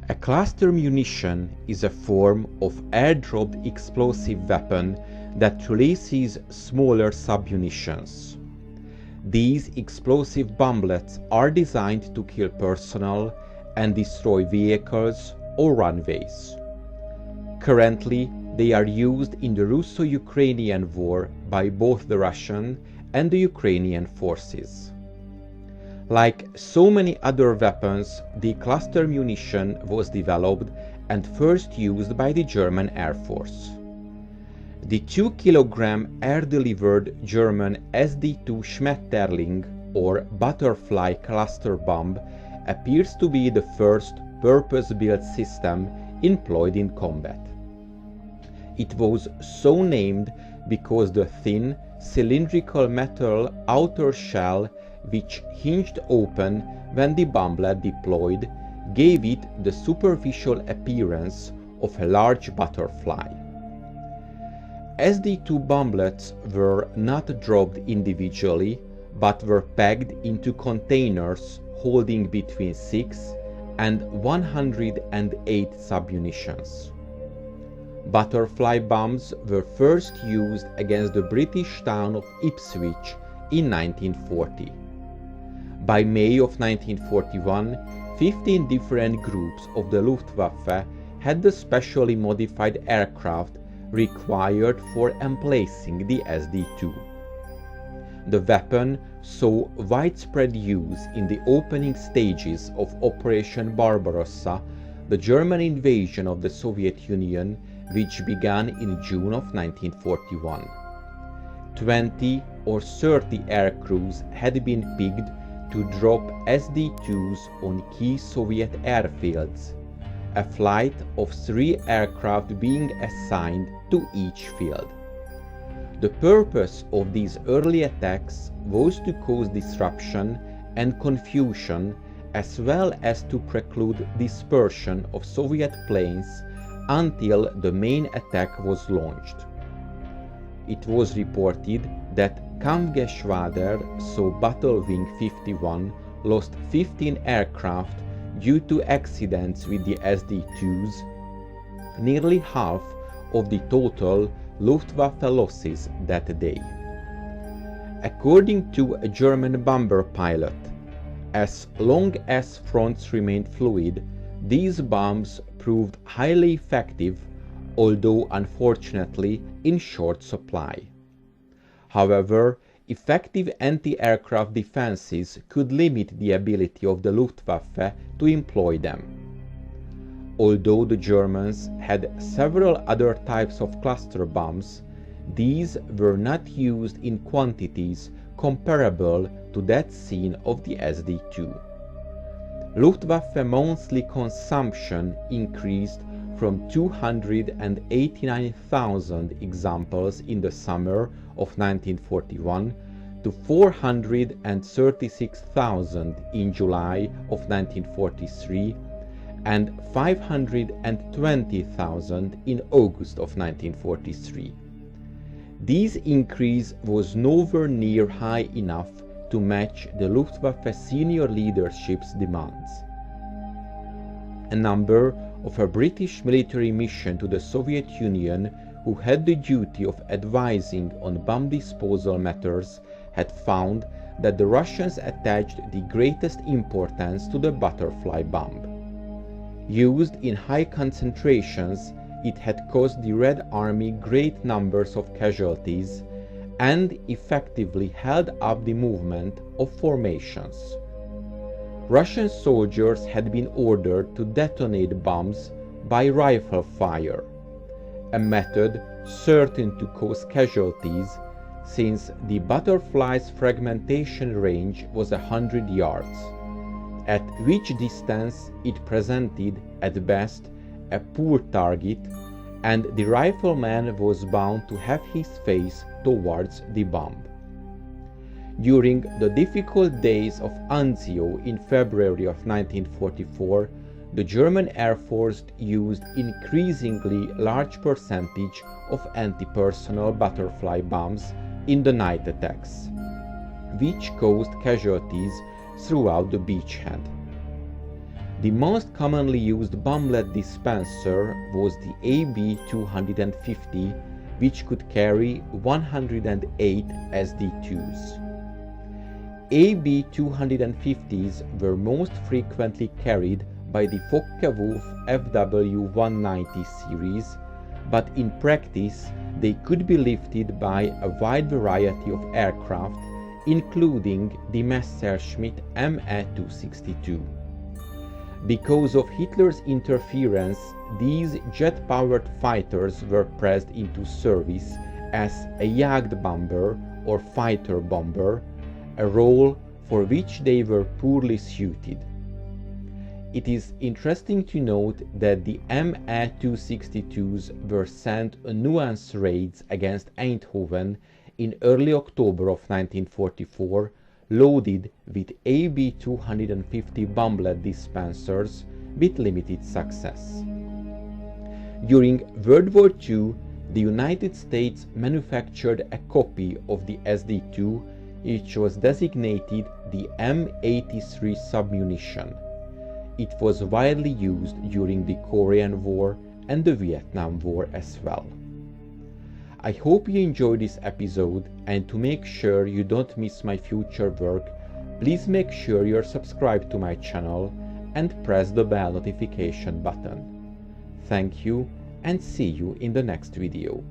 A cluster munition is a form of air-dropped explosive weapon that releases smaller submunitions. These explosive bomblets are designed to kill personnel and destroy vehicles or runways. Currently, they are used in the Russo-Ukrainian war by both the Russian and the Ukrainian forces. Like so many other weapons, the cluster munition was developed and first used by the German Air Force. The 2-kilogram air-delivered German SD-2 Schmetterling or butterfly cluster bomb appears to be the first purpose-built system employed in combat. It was so named because the thin, cylindrical metal outer shell, which hinged open when the bomblet deployed, gave it the superficial appearance of a large butterfly. SD-2 bomblets were not dropped individually, but were packed into containers holding between 6 and 108 submunitions. Butterfly bombs were first used against the British town of Ipswich in 1940. By May of 1941, 15 different groups of the Luftwaffe had the specially modified aircraft required for emplacing the SD-2. The weapon saw widespread use in the opening stages of Operation Barbarossa, the German invasion of the Soviet Union, which began in June of 1941. 20 or 30 aircrews had been picked to drop SD-2s on key Soviet airfields, a flight of 3 aircraft being assigned to each field. The purpose of these early attacks was to cause disruption and confusion, as well as to preclude dispersion of Soviet planes until the main attack was launched. It was reported that Kampfgeschwader, so Battle Wing 51, lost 15 aircraft due to accidents with the SD-2s, nearly half of the total Luftwaffe losses that day. According to a German bomber pilot, as long as fronts remained fluid, these bombs proved highly effective, although unfortunately in short supply. However, effective anti-aircraft defenses could limit the ability of the Luftwaffe to employ them. Although the Germans had several other types of cluster bombs, these were not used in quantities comparable to that seen of the SD-2. Luftwaffe monthly consumption increased from 289,000 examples in the summer of 1941 to 436,000 in July of 1943 and 520,000 in August of 1943. This increase was nowhere near high enough to match the Luftwaffe senior leadership's demands. A number of a British military mission to the Soviet Union, who had the duty of advising on bomb disposal matters, had found that the Russians attached the greatest importance to the butterfly bomb. Used in high concentrations, it had caused the Red Army great numbers of casualties and effectively held up the movement of formations. Russian soldiers had been ordered to detonate bombs by rifle fire, a method certain to cause casualties since the butterfly's fragmentation range was 100 yards, at which distance it presented at best a poor target, and the rifleman was bound to have his face towards the bomb. During the difficult days of Anzio in February of 1944, the German Air Force used increasingly large percentage of anti-personnel butterfly bombs in the night attacks, which caused casualties throughout the beachhead. The most commonly used bomblet dispenser was the AB-250, which could carry 108 SD2s. AB-250s were most frequently carried by the Focke-Wulf FW-190 series, but in practice they could be lifted by a wide variety of aircraft, including the Messerschmitt Me-262. Because of Hitler's interference, these jet-powered fighters were pressed into service as a Jagdbomber or fighter bomber, a role for which they were poorly suited. It is interesting to note that the Me-262s were sent on nuance raids against Eindhoven in early October of 1944, loaded with AB-250 bomblet dispensers with limited success. During World War II, the United States manufactured a copy of the SD2, which was designated the M83 submunition. It was widely used during the Korean War and the Vietnam War as well. I hope you enjoyed this episode, and to make sure you don't miss my future work, please make sure you're subscribed to my channel and press the bell notification button. Thank you, and see you in the next video.